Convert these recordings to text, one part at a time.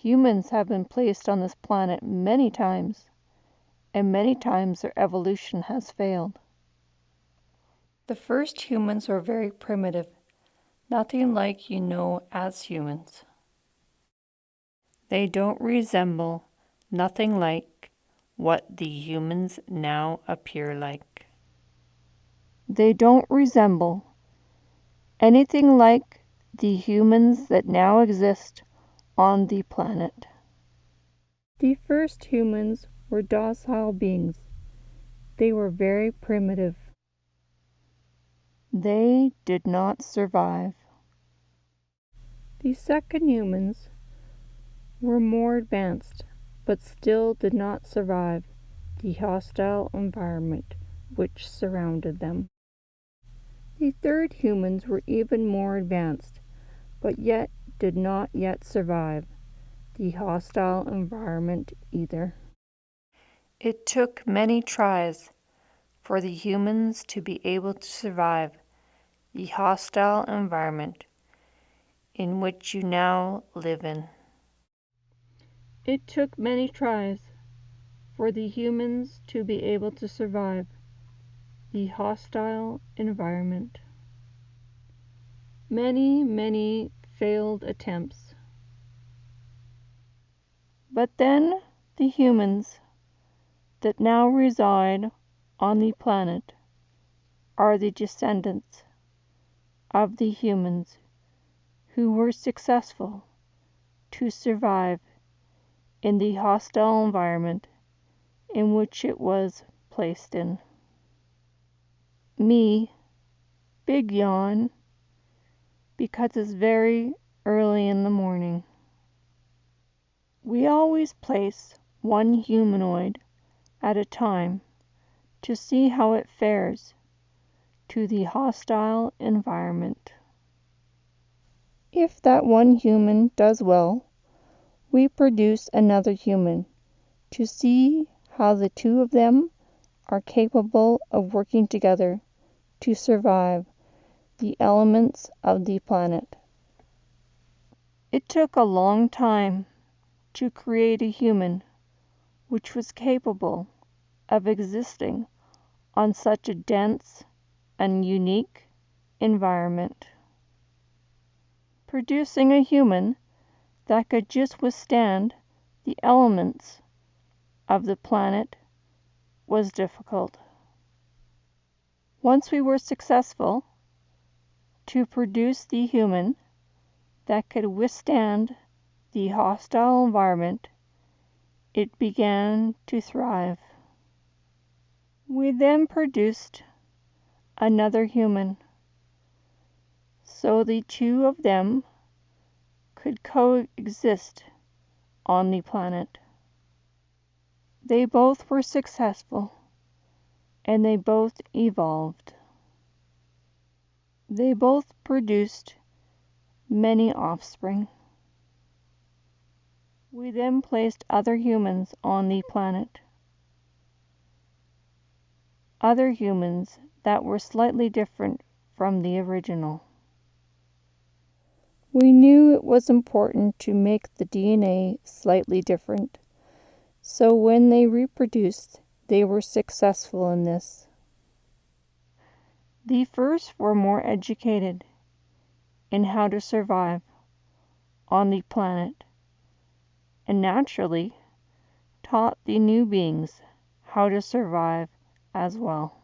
Humans have been placed on this planet many times, and many times their evolution has failed. The first humans were very primitive, nothing like you know as humans. They don't resemble nothing like what the humans now appear like. They don't resemble anything like the humans that now exist on the planet. The first humans were docile beings. They were very primitive. They did not survive. The second humans were more advanced, but still did not survive the hostile environment which surrounded them. The third humans were even more advanced, but yet did not yet survive the hostile environment either. It took many tries for the humans to be able to survive the hostile environment in which you now live in. It took many tries for the humans to be able to survive the hostile environment. Many failed attempts. But then the humans that now reside on the planet are the descendants of the humans who were successful to survive in the hostile environment in which it was placed in. Me, big yawn, because it's very early in the morning. We always place one humanoid at a time to see how it fares to the hostile environment. If that one human does well, we produce another human to see how the two of them are capable of working together to survive the elements of the planet. It took a long time to create a human which was capable of existing on such a dense and unique environment. Producing a human that could just withstand the elements of the planet was difficult. Once we were successful to produce the human that could withstand the hostile environment, it began to thrive. We then produced another human, so the two of them could coexist on the planet. They both were successful, and they both evolved. They both produced many offspring. We then placed other humans on the planet. Other humans that were slightly different from the original. We knew it was important to make the DNA slightly different, so when they reproduced, they were successful in this. The first were more educated in how to survive on the planet, and naturally taught the new beings how to survive as well.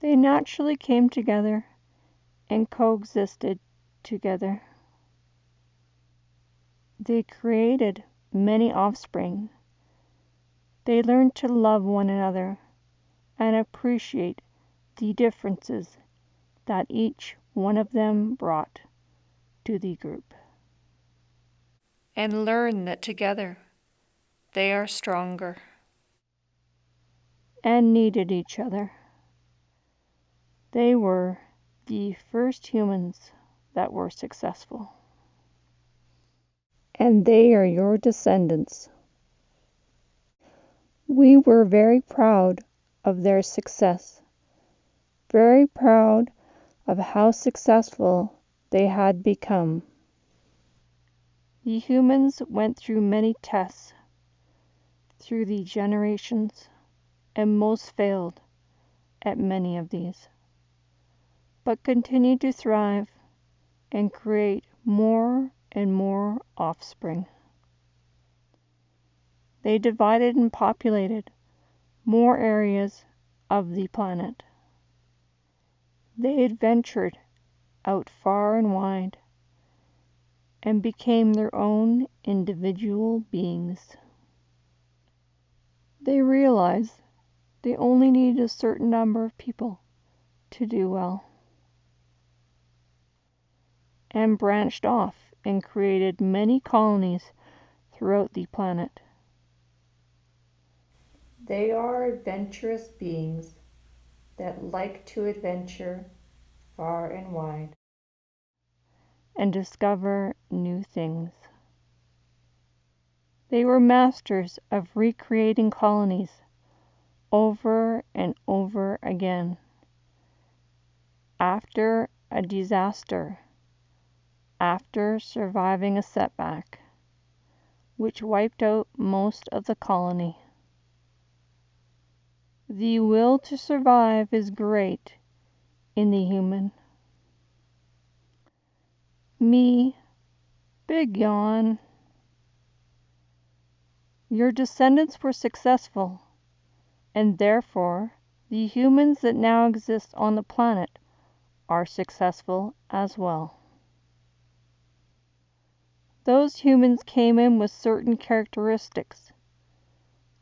They naturally came together and coexisted together. They created many offspring. They learned to love one another and appreciate the differences that each one of them brought to the group. And learn that together they are stronger and needed each other. They were the first humans that were successful. And they are your descendants. We were very proud of their success, very proud of how successful they had become. The humans went through many tests through the generations, and most failed at many of these, but continued to thrive and create more and more offspring. They divided and populated more areas of the planet. They adventured out far and wide and became their own individual beings. They realized they only needed a certain number of people to do well, and branched off and created many colonies throughout the planet. They are adventurous beings that like to adventure far and wide and discover new things. They were masters of recreating colonies over and over again. After a disaster, after surviving a setback, which wiped out most of the colony. The will to survive is great in the human. Me, big yawn. Your descendants were successful, and therefore the humans that now exist on the planet are successful as well. Those humans came in with certain characteristics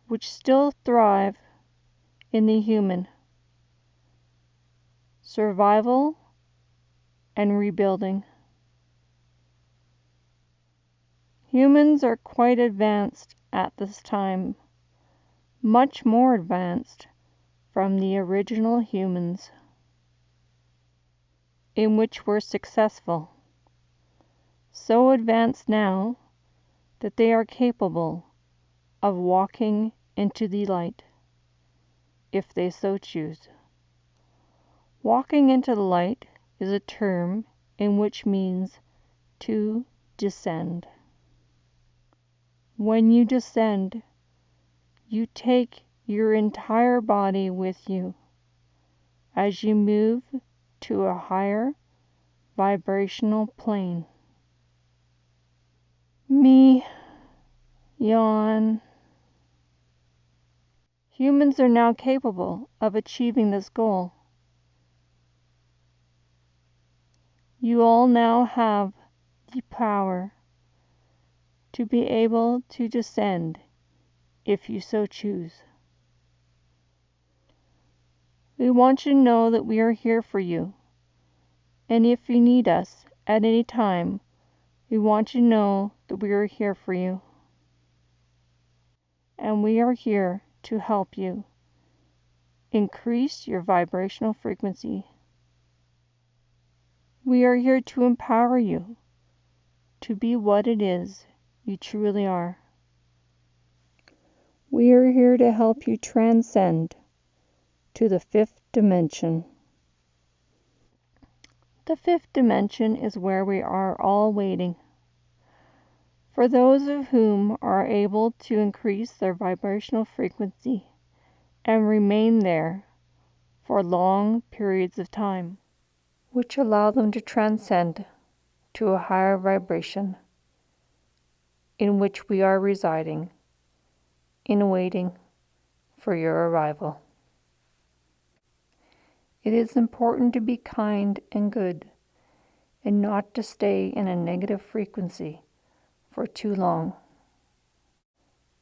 which still thrive in the human: survival and rebuilding. Humans are quite advanced at this time, much more advanced from the original humans, in which were successful, so advanced now that they are capable of walking into the light, if they so choose. Walking into the light is a term in which means to descend. When you descend, you take your entire body with you as you move to a higher vibrational plane. Me, yawn. Humans are now capable of achieving this goal. You all now have the power to be able to descend if you so choose. We want you to know that we are here for you, and if you need us at any time, we want you to know that we are here for you, and we are here to help you increase your vibrational frequency. We are here to empower you to be what it is you truly are. We are here to help you transcend to the fifth dimension. The fifth dimension is where we are all waiting for those of whom are able to increase their vibrational frequency and remain there for long periods of time, which allow them to transcend to a higher vibration in which we are residing, in waiting for your arrival. It is important to be kind and good and not to stay in a negative frequency for too long,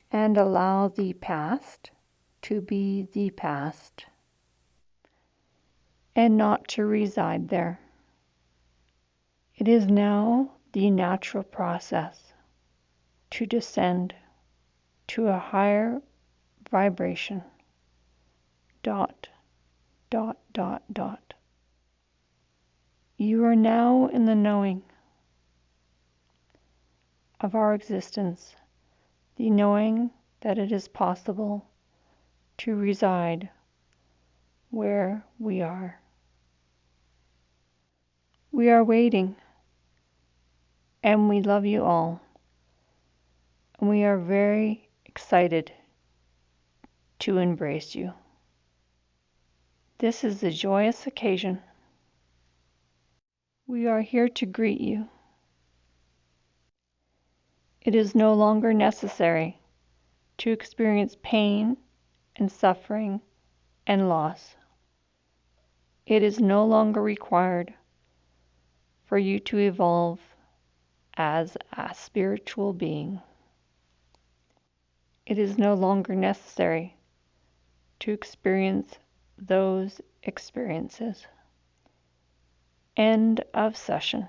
and allow the past to be the past and not to reside there. It is now the natural process to descend to a higher vibration. Dot, dot, dot, dot. You are now in the knowing of our existence, the knowing that it is possible to reside where we are. We are waiting, and we love you all. and we are very excited to embrace you. This is a joyous occasion. We are here to greet you. It is no longer necessary to experience pain and suffering and loss. It is no longer required for you to evolve as a spiritual being. It is no longer necessary to experience those experiences. End of session.